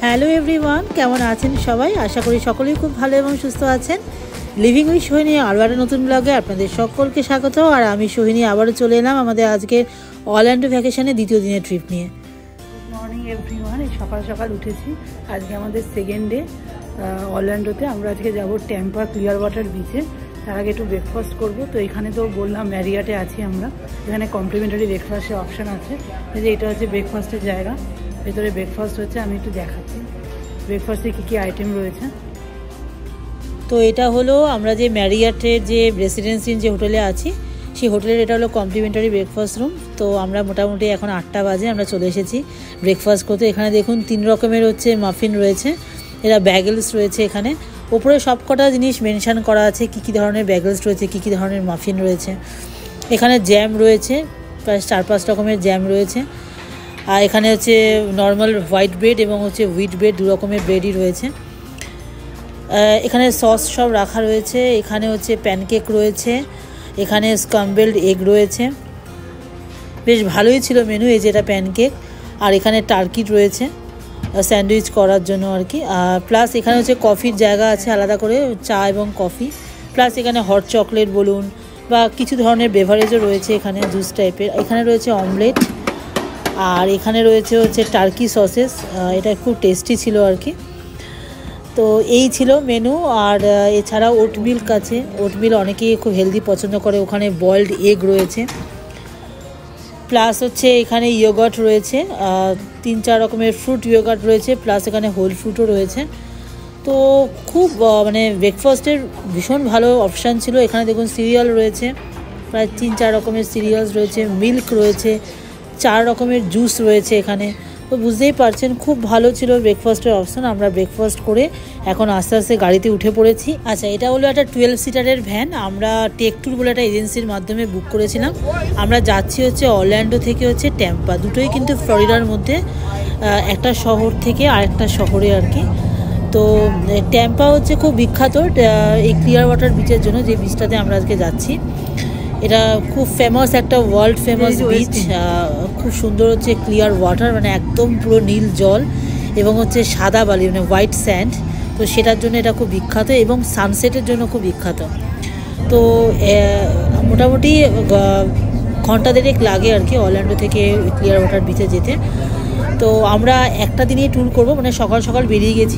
Hello everyone, কেমন আছেন সবাই? আশা করি সকলেই খুব ভালো এবং সুস্থ আছেন। লিভিং উইথ সোহিনী আরও একটা নতুন ব্লগে আপনাদের সকলকে স্বাগত। আর আমি সোহিনী আবারও চলে এলাম আমাদের আজকে অরল্যান্ডো ভ্যাকেশনে দ্বিতীয় দিনের ট্রিপ নিয়ে। Good morning everyone. এই সকাল সকাল উঠেছি, আজকে আমাদের সেকেন্ড ডে অরল্যান্ডোতে। আমরা আজকে যাব ট্যাম্পা ক্লিয়ার ওয়াটার বিচে। তার আগে একটু ব্রেকফাস্ট করবো। তো এখানে তো বললাম ম্যারিয়াটে আছি আমরা, এখানে কমপ্লিমেন্টারি ব্রেকফাস্টের অপশান আছে। যে এটা হচ্ছে ব্রেকফাস্টের জায়গা, ভেতরে ব্রেকফাস্ট হচ্ছে। আমি একটু দেখাচ্ছি ব্রেকফাস্টে কী কী আইটেম রয়েছে। তো এটা হলো আমরা যে ম্যারিয়াটের যে রেসিডেন্সি যে হোটেলে আছি, সেই হোটেলের এটা হলো কমপ্লিমেন্টারি ব্রেকফাস্ট রুম। তো আমরা মোটামুটি এখন 8টা বাজে আমরা চলে এসেছি ব্রেকফাস্ট করতে। এখানে দেখুন 3 রকমের হচ্ছে মাফিন রয়েছে, এরা ব্যাগেলস রয়েছে। এখানে ওপরে সব কটা জিনিস মেনশান করা আছে, কী কী ধরনের ব্যাগেলস রয়েছে, কী কী ধরনের মাফিন রয়েছে। এখানে জ্যাম রয়েছে, প্রায় 4-5 রকমের জ্যাম রয়েছে। আর এখানে হচ্ছে নর্মাল হোয়াইট ব্রেড এবং হচ্ছে হুইট ব্রেড, 2 রকমের ব্রেডই রয়েছে। এখানে সস সব রাখা রয়েছে। এখানে হচ্ছে প্যানকেক রয়েছে, এখানে স্ক্রাম্বলড এগ রয়েছে। বেশ ভালোই ছিল মেনু। এই যেটা প্যানকেক, আর এখানে টার্কি রয়েছে স্যান্ডউইচ করার জন্য আর কি। প্লাস এখানে হচ্ছে কফির জায়গা আছে আলাদা করে, চা এবং কফি। প্লাস এখানে হট চকলেট বলুন বা কিছু ধরনের বেভারেজও রয়েছে এখানে, জুস টাইপের। এখানে রয়েছে অমলেট, আর এখানে রয়েছে হচ্ছে টার্কি সসেস। এটা খুব টেস্টি ছিল আর কি। তো এই ছিল মেনু। আর এছাড়া ওট মিল্ক আছে, ওট মিল্ক অনেকেই খুব হেলদি পছন্দ করে। ওখানে বয়েলড এগ রয়েছে, প্লাস হচ্ছে এখানে ইয়োগার্ট রয়েছে, 3-4 রকমের ফ্রুট ইয়োগার্ট রয়েছে, প্লাস এখানে হোল ফ্রুটও রয়েছে। তো খুব মানে ব্রেকফাস্টের ভীষণ ভালো অপশান ছিল। এখানে দেখুন সিরিয়াল রয়েছে, প্রায় 3-4 রকমের সিরিয়ালস রয়েছে, মিল্ক রয়েছে, 4 রকমের জুস রয়েছে এখানে। তো বুঝতেই পারছেন খুব ভালো ছিল ব্রেকফাস্টের অপশান। আমরা ব্রেকফাস্ট করে এখন আস্তে আস্তে গাড়িতে উঠে পড়েছি। আচ্ছা, এটা হলো একটা 12 সিটারের ভ্যান। আমরা টেক ট্যুর বলে একটা এজেন্সির মাধ্যমে বুক করেছিলাম। আমরা যাচ্ছি হচ্ছে অরল্যান্ডো থেকে হচ্ছে ট্যাম্পা, দুটোই কিন্তু ফ্লোরিডার মধ্যে, একটা শহর থেকে আরেকটা শহরে আর কি। তো ট্যাম্পা হচ্ছে খুব বিখ্যাত এই ক্লিয়ার ওয়াটার বিচের জন্য, যে বিচটাতে আমরা আজকে যাচ্ছি। এটা খুব ফেমাস, একটা ওয়ার্ল্ড ফেমাস বিচ। খুব সুন্দর হচ্ছে ক্লিয়ার ওয়াটার, মানে একদম পুরো নীল জল এবং হচ্ছে সাদা বালি, মানে হোয়াইট স্যান্ড। তো সেটার জন্য এটা খুব বিখ্যাত এবং সানসেটের জন্য খুব বিখ্যাত। তো মোটামুটি ঘন্টা 1.5 লাগে আর কি অরল্যান্ডো থেকে ক্লিয়ার ওয়াটার বিচে যেতে। তো আমরা একটা দিনেই ট্যুর করবো, মানে সকাল সকাল বেরিয়ে গেছি,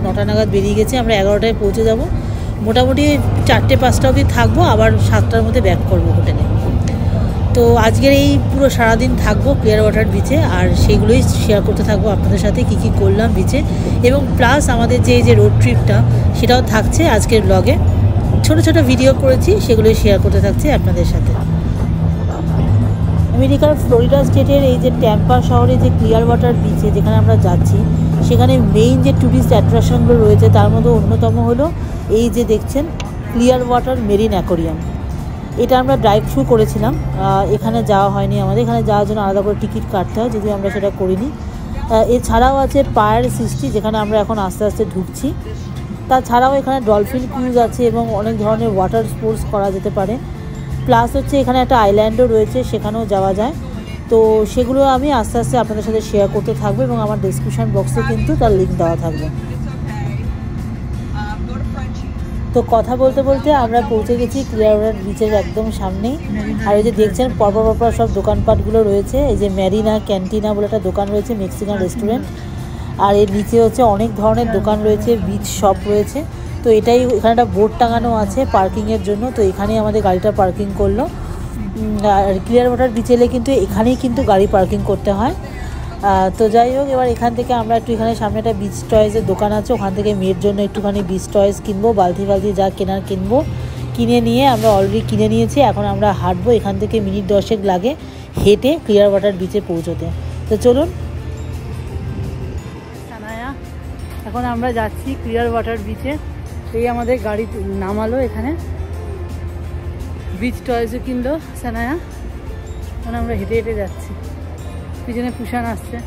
9টা নাগাদ বেরিয়ে গেছি। আমরা 11টায় পৌঁছে যাব। মোটামুটি 4-5টা অবধি থাকবো, আবার 7টার মধ্যে ব্যাক করবো হোটেলে। তো আজকের এই পুরো সারাদিন থাকবো ক্লিয়ার ওয়াটার বিচে, আর সেইগুলোই শেয়ার করতে থাকবো আপনাদের সাথে, কী কী করলাম বিচে। এবং প্লাস আমাদের যে রোড ট্রিপটা সেটাও থাকছে আজকের ব্লগে। ছোটো ছোটো ভিডিও করেছি, সেগুলোই শেয়ার করতে থাকছে আপনাদের সাথে। আমেরিকার ফ্লোরিডা স্টেটের এই যে ট্যাম্পা শহরে যে ক্লিয়ার ওয়াটার বিচে যেখানে আমরা যাচ্ছি, সেখানে মেইন যে ট্যুরিস্ট অ্যাট্রাকশনগুলো রয়েছে তার মধ্যে অন্যতম হলো এই যে দেখছেন ক্লিয়ার ওয়াটার মেরিন অ্যাকোরিয়াম। এটা আমরা ড্রাইভ থ্রু করেছিলাম, এখানে যাওয়া হয়নি আমাদের। এখানে যাওয়ার জন্য আলাদা করে টিকিট কাটতে হয়, যদিও আমরা সেটা করিনি। এছাড়াও আছে পায়ার 60, যেখানে আমরা এখন আস্তে আস্তে ঢুকছি। তাছাড়াও এখানে ডলফিন ক্রুজ আছে এবং অনেক ধরনের ওয়াটার স্পোর্টস করা যেতে পারে। প্লাস হচ্ছে এখানে একটা আইল্যান্ডও রয়েছে, সেখানেও যাওয়া যায়। তো সেগুলো আমি আস্তে আস্তে আপনাদের সাথে শেয়ার করতে থাকবো এবং আমার ডেসক্রিপশন বক্সে কিন্তু তার লিঙ্ক দেওয়া থাকবে। তো কথা বলতে বলতে আমরা পৌঁছে গেছি ক্লিয়ার ওয়াটার বিচের একদম সামনেই। আর এই যে দেখছেন পরপর সব দোকানপাটগুলো রয়েছে। এই যে ম্যারিনা ক্যান্টিনা বলে একটা দোকান রয়েছে, মেক্সিকান রেস্টুরেন্ট। আর এর নিচে হচ্ছে অনেক ধরনের দোকান রয়েছে, বিচ শপ রয়েছে। তো এখানে একটা বোর্ড টাঙানো আছে পার্কিংয়ের জন্য। তো এখানেই আমাদের গাড়িটা পার্কিং করলো। আর ক্লিয়ার ওয়াটার বিচে এলে কিন্তু এখানেই কিন্তু গাড়ি পার্কিং করতে হয়। তো যাই হোক, এবার এখান থেকে আমরা একটু, এখানে সামনে একটা বিচ টয়েসের দোকান আছে, ওখান থেকে মেয়ের জন্য একটুখানি বিচ টয়েস কিনবো, বালতি যা কেনার কিনবো। কিনে নিয়ে আমরা অলরেডি কিনে নিয়েছি। এখন আমরা হাঁটবো, এখান থেকে মিনিট 10 লাগে হেঁটে ক্লিয়ার ওয়াটার বিচে পৌঁছতে। তো চলুন, এখন আমরা যাচ্ছি ক্লিয়ার ওয়াটার বিচে। এই আমাদের গাড়ি নামালো এখানে, বিচ টয়েসও কিনলো সানায়া। এখন আমরা হেঁটে হেঁটে যাচ্ছি, পিছনে পুষান আসছে।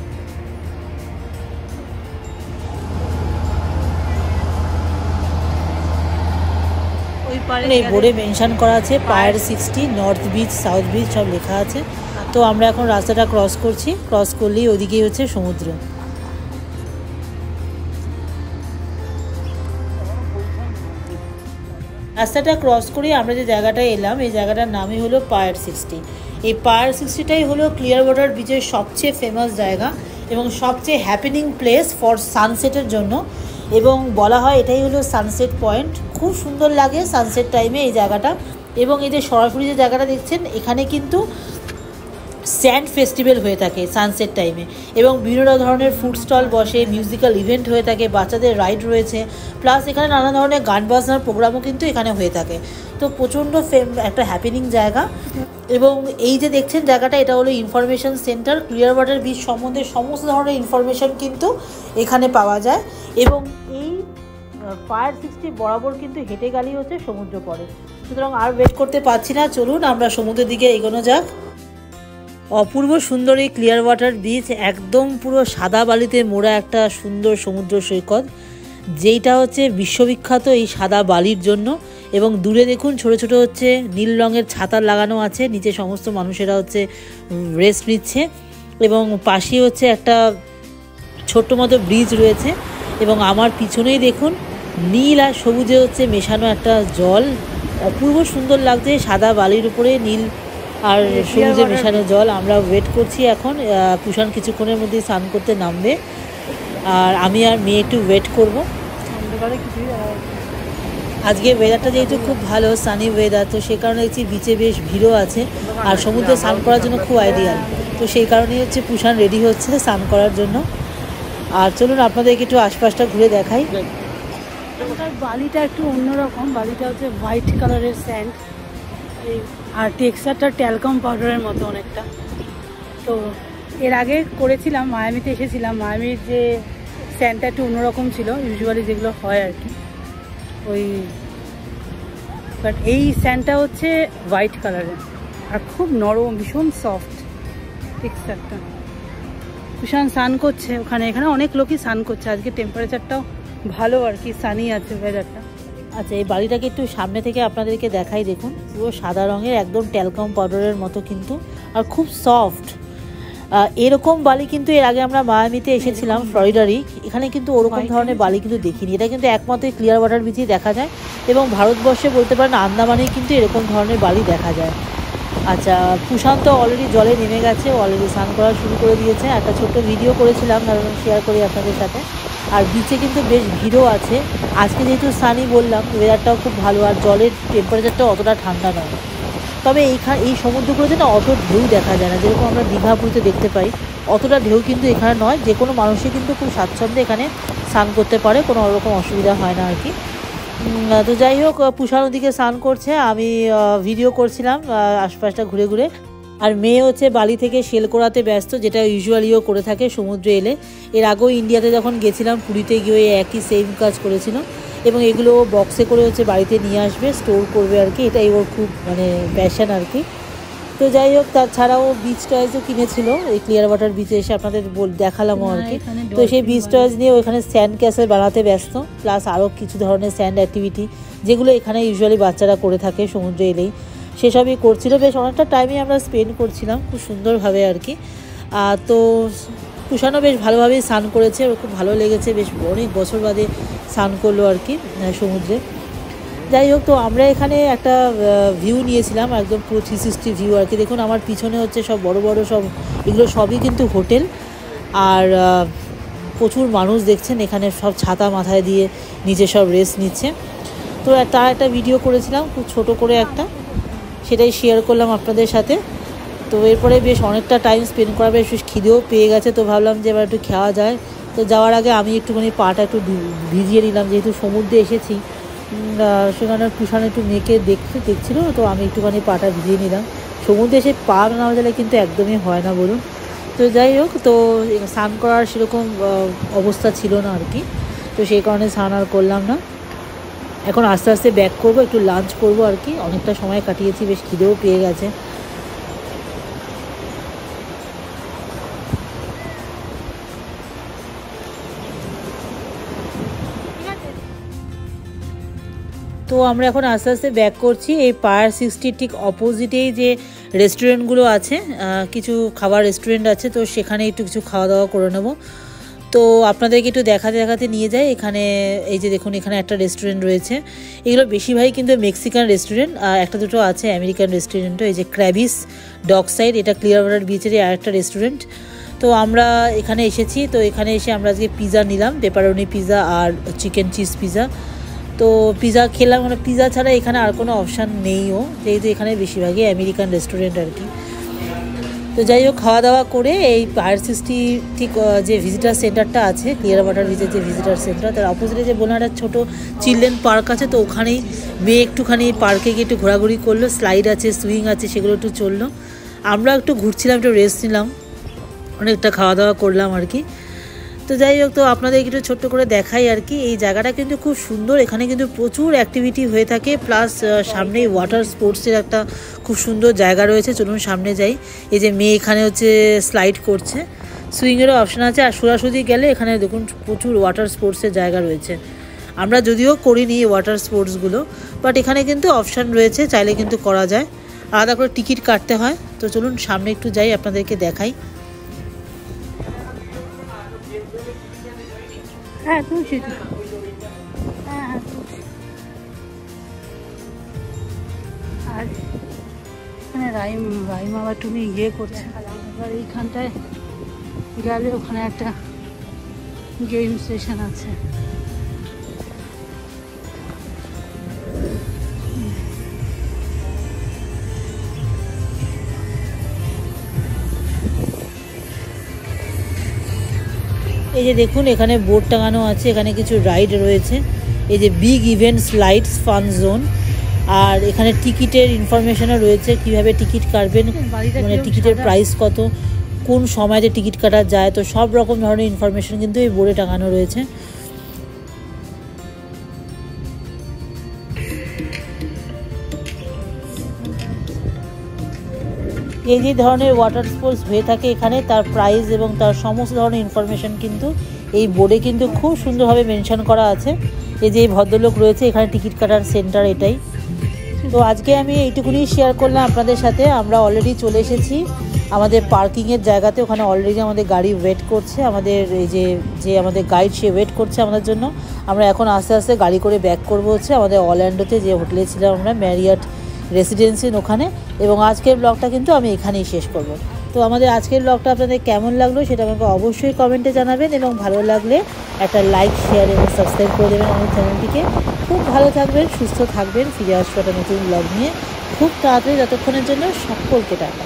এই বোর্ডে মেনশন করা আছে পায়ার 60, নর্থ বিচ, সাউথ বিচ সব লেখা আছে। তো আমরা এখন রাস্তাটা ক্রস করছি, ক্রস করলেই ওদিকেই হচ্ছে সমুদ্র। রাস্তাটা ক্রস করে আমরা যে জায়গাটায় এলাম এই জায়গাটার নামই হলো পায়ার 60। এই পায়ার 60টাই হলো ক্লিয়ার ওয়াটার বিচের সবচেয়ে ফেমাস জায়গা এবং সবচেয়ে হ্যাপেনিং প্লেস ফর সানসেটের জন্য, এবং বলা হয় এটাই হলো সানসেট পয়েন্ট। খুব সুন্দর লাগে সানসেট টাইমে এই জায়গাটা। এবং এই যে সরাসরি যে জায়গাটা দেখছেন এখানে কিন্তু স্যান্ড ফেস্টিভ্যাল হয়ে থাকে সানসেট টাইমে, এবং বিভিন্ন ধরনের ফুড স্টল বসে, মিউজিক্যাল ইভেন্ট হয়ে থাকে, বাচ্চাদের রাইড রয়েছে, প্লাস এখানে নানা ধরনের গান বাজনার প্রোগ্রামও কিন্তু এখানে হয়ে থাকে। তো প্রচণ্ড একটা হ্যাপেনিং জায়গা। এবং এই যে দেখছেন জায়গাটা, এটা হলো information centre. Clear water beach সম্বন্ধে সমস্ত ধরনের ইনফরমেশন কিন্তু এখানে পাওয়া যায়। এবং এই পায়ার 60 বরাবর কিন্তু হেঁটে গেলেই হচ্ছে সমুদ্র পড়ে। সুতরাং আর ওয়েট করতে পারছি না, চলুন আমরা সমুদ্রের দিকে এগোনো যাক। অপূর্ব সুন্দর এই ক্লিয়ার ওয়াটার বিচ, একদম পুরো সাদা বালিতে মোড়া একটা সুন্দর সমুদ্র সৈকত, যেইটা হচ্ছে বিশ্ববিখ্যাত এই সাদা বালির জন্য। এবং দূরে দেখুন ছোট ছোট হচ্ছে নীল রঙের ছাতা লাগানো আছে, নিচে সমস্ত মানুষেরা হচ্ছে রেস্ট নিচ্ছে, এবং পাশে হচ্ছে একটা ছোট্ট মতো ব্রিজ রয়েছে। এবং আমার পিছনেই দেখুন নীল আর সবুজে হচ্ছে মেশানো একটা জল, অপূর্ব সুন্দর লাগছে সাদা বালির উপরে নীল আর সবুজে মেশানো জল। আমরা ওয়েট করছি এখন, পুষান কিছুক্ষণের মধ্যে স্নান করতে নামবে, আর আমি আর মেয়ে একটু ওয়েট করব। আজকে ওয়েদারটা যেহেতু খুব ভালো, সানি ওয়েদার, তো সেই কারণে দেখছি বিচে বেশ ভিড়ও আছে, আর সমুদ্রে স্নান করার জন্য খুব আইডিয়াল। তো সেই কারণেই হচ্ছে পুষান রেডি হচ্ছে স্নান করার জন্য। আর চলুন আপনাদেরকে একটু আশপাশটা ঘুরে দেখাই। বালিটা একটু অন্যরকম, বালিটা হচ্ছে হোয়াইট কালারের স্যান্ড, আর টেক্সচারটা ট্যালকাম পাউডারের মতো অনেকটা। তো এর আগে করেছিলাম, মায়ামিতে এসেছিলাম, মায়ামির যে স্যান্ডটা একটু অন্যরকম ছিল ইউজুয়ালি যেগুলো হয় আর কি ওই, বাট এই স্যান্ডটা হচ্ছে হোয়াইট কালারের আর খুব নরম, ভীষণ সফট টেক্সচারটা। ভীষণ স্নান করছে ওখানে, এখানে অনেক লোকই স্নান করছে, আজকে টেম্পারেচারটাও ভালো আর কি, সানি আছে ওয়েদারটা। আচ্ছা, এই বাড়িটাকে একটু সামনে থেকে আপনাদেরকে দেখাই। দেখুন পুরো সাদা রঙের, একদম ট্যালকাম পাউডারের মতো কিন্তু, আর খুব সফট। এরকম বালি কিন্তু এর আগে আমরা মায়ামিতে এসেছিলাম, ফ্লোরিডারই, এখানে কিন্তু ওরকম ধরনের বালি কিন্তু দেখিনি। এটা কিন্তু একমাত্র ক্লিয়ার ওয়াটার বিচেই দেখা যায়, এবং ভারতবর্ষে বলতে পারেন আন্দামানেই কিন্তু এরকম ধরনের বালি দেখা যায়। আচ্ছা, প্রশান্ত অলরেডি জলে নেমে গেছে, অলরেডি স্নান করা শুরু করে দিয়েছে। একটা ছোট্ট ভিডিও করেছিলাম, কারণ শেয়ার করি আপনাদের সাথে। আর বিচে কিন্তু বেশ ভিড়ও আছে আজকে, যেহেতু সানি বললাম, ওয়েদারটাও খুব ভালো, আর জলের টেম্পারেচারটাও অতটা ঠান্ডা নয়। তবে এই সমুদ্রগুলোতে না অত ঢেউ দেখা যায় না, যেরকম আমরা দীঘা পুরীতে দেখতে পাই, অতটা ঢেউ কিন্তু এখানে নয়। যে কোনো মানুষই কিন্তু খুব স্বাচ্ছন্দ্যে এখানে স্নান করতে পারে, কোনো রকম অসুবিধা হয় না আর কি। তো যাই হোক, পুষার ওদিকে স্নান করছে, আমি ভিডিও করছিলাম আশপাশটা ঘুরে ঘুরে। আর মেয়ে হচ্ছে বালি থেকে শেল করাতে ব্যস্ত, যেটা ইউজুয়ালিও করে থাকে সমুদ্রে এলে। এর আগেও ইন্ডিয়াতে যখন গেছিলাম, পুরীতে গিয়ে একই সেম কাজ করেছিল। এবং এগুলো বক্সে করে হচ্ছে বাড়িতে নিয়ে আসবে, স্টোর করবে আর কি, এটাই ওর খুব মানে প্যাশন আর কি। তো যাই হোক, তাছাড়াও বিচ টয়েসও কিনেছিল এই ক্লিয়ার ওয়াটার বিচে এসে, আপনাদের দেখালামও আর কি। তো সেই বিচ টয়েস নিয়ে ওইখানে স্যান্ড ক্যাসেল বানাতে ব্যস্ত, প্লাস আরও কিছু ধরনের স্যান্ড অ্যাক্টিভিটি যেগুলো এখানে ইউজুয়ালি বাচ্চারা করে থাকে সমুদ্রে এলেই, সেসবই করছিল। বেশ অনেকটা টাইমই আমরা স্পেন্ড করছিলাম খুব সুন্দরভাবে আর কি। তো কুষাণও বেশ ভালোভাবেই স্নান করেছে, ওর খুব ভালো লেগেছে, বেশ অনেক বছর বাদে স্নান করলো আর কি সমুদ্রে। যাই হোক, তো আমরা এখানে একটা ভিউ নিয়েছিলাম, একদম পুরো 360 ভিউ আর কি। দেখুন আমার পিছনে হচ্ছে সব বড় বড় সব, এগুলো সবই কিন্তু হোটেল, আর প্রচুর মানুষ দেখছেন এখানে, সব ছাতা মাথায় দিয়ে নিচে সব রেস্ট নিচ্ছে। তো তার একটা ভিডিও করেছিলাম খুব ছোট করে একটা, সেটাই শেয়ার করলাম আপনাদের সাথে। তো এরপরে বেশ অনেকটা টাইম স্পেন্ড করা, বেশ খিদেও পেয়ে গেছে, তো ভাবলাম যে এবার একটু খাওয়া যায়। তো যাওয়ার আগে আমি একটুখানি পাটা একটু ভিজিয়ে নিলাম, যেহেতু সমুদ্রে এসেছি, সেখানে টুসান একটু মেয়েকে দেখছিল, তো আমি একটুখানি পাটা ভিজিয়ে নিলাম। সমুদ্রে এসে পা না গেলে কিন্তু একদমই হয় না বলুন। তো যাই হোক, তো স্নান করার সেরকম অবস্থা ছিল না আর কি, তো সেই কারণে স্নান আর করলাম না। এখন আস্তে আস্তে ব্যাক করবো, একটু লাঞ্চ করবো আর কি, অনেকটা সময় কাটিয়েছি, বেশ খিদেও পেয়ে গেছে। তো আমরা এখন আস্তে আস্তে ব্যাক করছি। এই পায়ার 60 ঠিক অপোজিটেই যে রেস্টুরেন্টগুলো আছে, কিছু খাবার রেস্টুরেন্ট আছে, তো সেখানে একটু কিছু খাওয়া দাওয়া করে নেব। তো আপনাদেরকে একটু দেখাতে দেখাতে নিয়ে যাই। এখানে এই যে দেখুন, এখানে একটা রেস্টুরেন্ট রয়েছে। এগুলো বেশিরভাগই কিন্তু মেক্সিকান রেস্টুরেন্ট, আর একটা দুটো আছে আমেরিকান রেস্টুরেন্টও। এই যে ক্র্যাভিস ডক সাইড, এটা ক্লিয়ার ওয়াটার বিচেরই আরেকটা রেস্টুরেন্ট। তো আমরা এখানে এসেছি, তো এখানে এসে আমরা আজকে পিৎজা নিলাম, পেপারোনি পিৎজা আর চিকেন চিজ পিৎজা। তো পিৎজা খেলাম, মানে পিৎজা ছাড়া এখানে আর কোনো অপশান নেইও, যেহেতু এখানে বেশিরভাগই আমেরিকান রেস্টুরেন্ট আর কি। তো যাই হোক, খাওয়া দাওয়া করে এই পায়ার60 ঠিক যে ভিজিটার সেন্টারটা আছে, ক্লিয়ার ওয়াটার বিচের যে ভিজিটার সেন্টার, তার অপোজিটে যে বললাম একটা ছোটো চিলড্রেন পার্ক আছে, তো ওখানেই মেয়ে একটুখানি পার্কে গিয়ে একটু ঘোরাঘুরি করলো, স্লাইড আছে, সুইং আছে, সেগুলো একটু চললো। আমরা একটু ঘুরছিলাম, একটু রেস্ট নিলাম, অনেকটা খাওয়া দাওয়া করলাম আর কি। তো যাই হোক, তো আপনাদের একটু ছোট্ট করে দেখাই আর কি। এই জায়গাটা কিন্তু খুব সুন্দর, এখানে কিন্তু প্রচুর অ্যাক্টিভিটি হয়ে থাকে, প্লাস সামনেই ওয়াটার স্পোর্টসের একটা খুব সুন্দর জায়গা রয়েছে। চলুন সামনে যাই। এই যে মেয়ে এখানে হচ্ছে স্লাইড করছে, সুইংয়েরও অপশান আছে, আর সোজাসুজি গেলে এখানে দেখুন প্রচুর ওয়াটার স্পোর্টসের জায়গা রয়েছে। আমরা যদিও করিনি ওয়াটার স্পোর্টসগুলো, বাট এখানে কিন্তু অপশান রয়েছে, চাইলে কিন্তু করা যায়, আলাদা করে টিকিট কাটতে হয়। তো চলুন সামনে একটু যাই, আপনাদেরকে দেখাই। হ্যাঁ তুলছি, হ্যাঁ আর এখানে রাইম আবার তুমি করছে। এবার এইখানটায় গেলে ওখানে একটা গেম স্টেশন আছে। এই যে দেখুন, এখানে বোর্ড টাঙানো আছে, এখানে কিছু রাইড রয়েছে। এই যে big events lights fun zone, আর এখানে টিকিটের ইনফরমেশনও রয়েছে, কিভাবে টিকিট কাটবেন, মানে টিকিটের প্রাইস কত, কোন সময়তে টিকিট কাটা যায়, তো সব রকম ধরনের ইনফরমেশন কিন্তু এই বোর্ডে টাঙানো রয়েছে। এই যে ধরনের ওয়াটার স্পোর্টস হয়ে থাকে এখানে, তার প্রাইস এবং তার সমস্ত ধরনের ইনফরমেশন কিন্তু এই বোর্ডে কিন্তু খুব সুন্দরভাবে মেনশন করা আছে। এই যে এই ভদ্রলোক রয়েছে, এখানে টিকিট কাটার সেন্টার এটাই। তো আজকে আমি এইটুকুনি শেয়ার করলাম আপনাদের সাথে। আমরা অলরেডি চলে এসেছি আমাদের পার্কিংয়ের জায়গাতে, ওখানে অলরেডি আমাদের গাড়ি ওয়েট করছে, আমাদের এই যে আমাদের গাইড সে ওয়েট করছে আমাদের জন্য। আমরা এখন আস্তে আস্তে গাড়ি করে ব্যাক করবো হচ্ছে আমাদের অরল্যান্ডোতে, যে হোটেলে ছিলাম আমরা, ম্যারিয়ট রেসিডেন্সি ওখানে। এবং আজকের ব্লগটা কিন্তু আমি এখানেই শেষ করব। তো আমাদের আজকের ব্লগটা আপনাদের কেমন লাগলো সেটা আমাকে অবশ্যই কমেন্টে জানাবেন, এবং ভালো লাগলে একটা লাইক, শেয়ার এবং সাবস্ক্রাইব করে দেবেন আমাদের চ্যানেলটিকে। খুব ভালো থাকবেন, সুস্থ থাকবেন, ফিরে আসবো একটা নতুন ব্লগ নিয়ে খুব তাড়াতাড়ি। ততক্ষণের জন্য সকলকে টাটা।